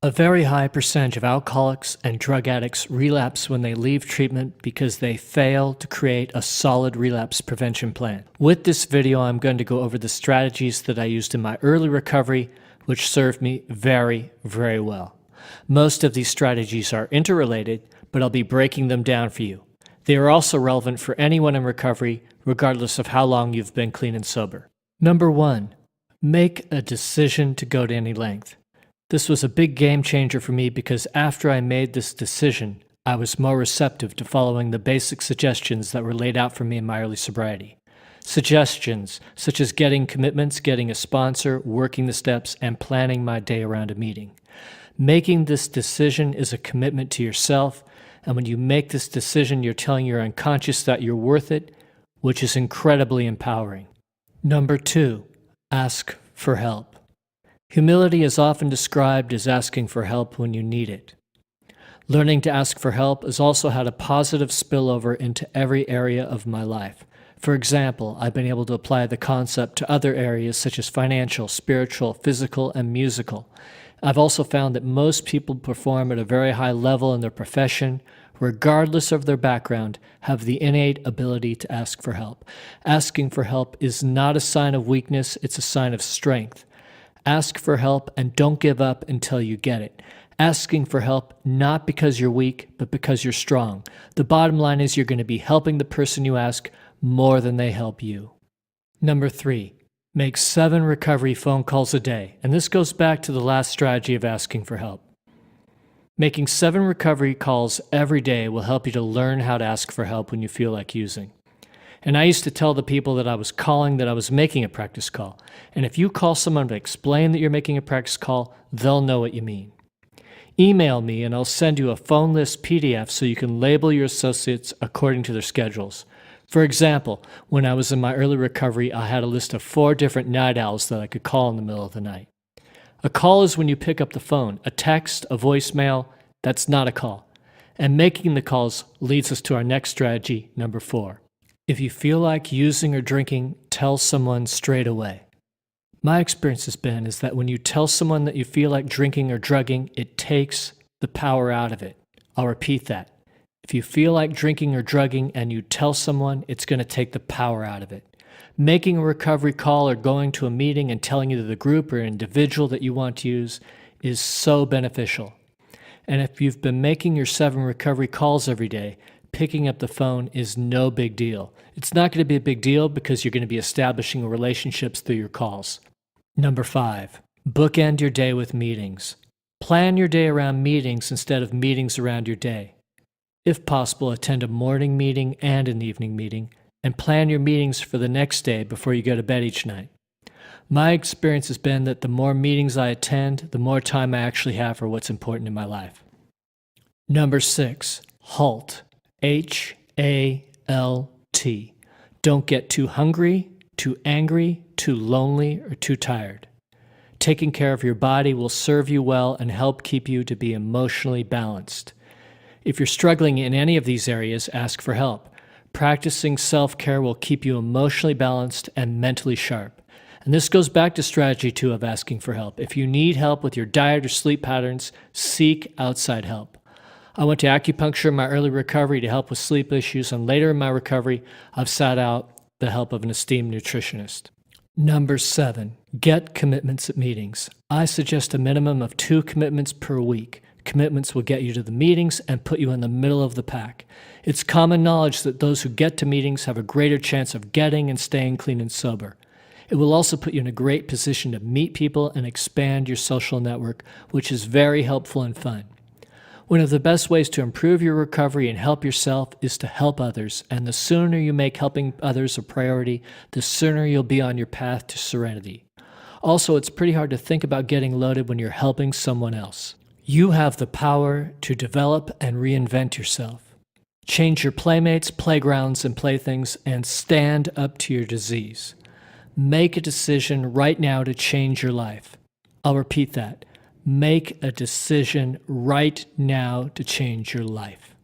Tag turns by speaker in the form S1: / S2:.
S1: A very high percentage of alcoholics and drug addicts relapse when they leave treatment because they fail to create a solid relapse prevention plan. With this video, I'm going to go over the strategies that I used in my early recovery, which served me very, very well. Most of these strategies are interrelated, but I'll be breaking them down for you. They are also relevant for anyone in recovery, regardless of how long you've been clean and sober. Number 1, make a decision to go to any length. This was a big game changer for me because after I made this decision, I was more receptive to following the basic suggestions that were laid out for me in my early sobriety. Suggestions such as getting commitments, getting a sponsor, working the steps, and planning my day around a meeting. Making this decision is a commitment to yourself, and when you make this decision, you're telling your unconscious that you're worth it, which is incredibly empowering. Number 2, ask for help. Humility is often described as asking for help when you need it. Learning to ask for help has also had a positive spillover into every area of my life. For example, I've been able to apply the concept to other areas such as financial, spiritual, physical, and musical. I've also found that most people perform at a very high level in their profession, regardless of their background, have the innate ability to ask for help. Asking for help is not a sign of weakness, it's a sign of strength. Ask for help and don't give up until you get it. Asking for help not because you're weak, but because you're strong. The bottom line is you're going to be helping the person you ask more than they help you. Number 3, make 7 recovery phone calls a day. And this goes back to the last strategy of asking for help. Making 7 recovery calls every day will help you to learn how to ask for help when you feel like using. And I used to tell the people that I was calling that I was making a practice call. And if you call someone to explain that you're making a practice call, they'll know what you mean. Email me and I'll send you a phone list PDF so you can label your associates according to their schedules. For example, when I was in my early recovery, I had a list of 4 different night owls that I could call in the middle of the night. A call is when you pick up the phone. A text, a voicemail, that's not a call. And making the calls leads us to our next strategy, number 4. If you feel like using or drinking, tell someone straight away. My experience has been is that when you tell someone that you feel like drinking or drugging, it takes the power out of it. I'll repeat that. If you feel like drinking or drugging and you tell someone, it's going to take the power out of it. Making a recovery call or going to a meeting and telling either the group or individual that you want to use is so beneficial. And if you've been making your 7 recovery calls every day, picking up the phone is no big deal. It's not going to be a big deal because you're going to be establishing relationships through your calls. Number 5, bookend your day with meetings. Plan your day around meetings instead of meetings around your day. If possible, attend a morning meeting and an evening meeting, and plan your meetings for the next day before you go to bed each night. My experience has been that the more meetings I attend, the more time I actually have for what's important in my life. Number 6, halt. H-A-L-T. Don't get too hungry, too angry, too lonely, or too tired. Taking care of your body will serve you well and help keep you to be emotionally balanced. If you're struggling in any of these areas, ask for help. Practicing self-care will keep you emotionally balanced and mentally sharp. And this goes back to strategy 2 of asking for help. If you need help with your diet or sleep patterns, seek outside help. I went to acupuncture in my early recovery to help with sleep issues, and later in my recovery, I've sought out the help of an esteemed nutritionist. Number 7, get commitments at meetings. I suggest a minimum of 2 commitments per week. Commitments will get you to the meetings and put you in the middle of the pack. It's common knowledge that those who get to meetings have a greater chance of getting and staying clean and sober. It will also put you in a great position to meet people and expand your social network, which is very helpful and fun. One of the best ways to improve your recovery and help yourself is to help others, and the sooner you make helping others a priority, the sooner you'll be on your path to serenity. Also, it's pretty hard to think about getting loaded when you're helping someone else. You have the power to develop and reinvent yourself. Change your playmates, playgrounds, and playthings, and stand up to your disease. Make a decision right now to change your life. I'll repeat that. Make a decision right now to change your life.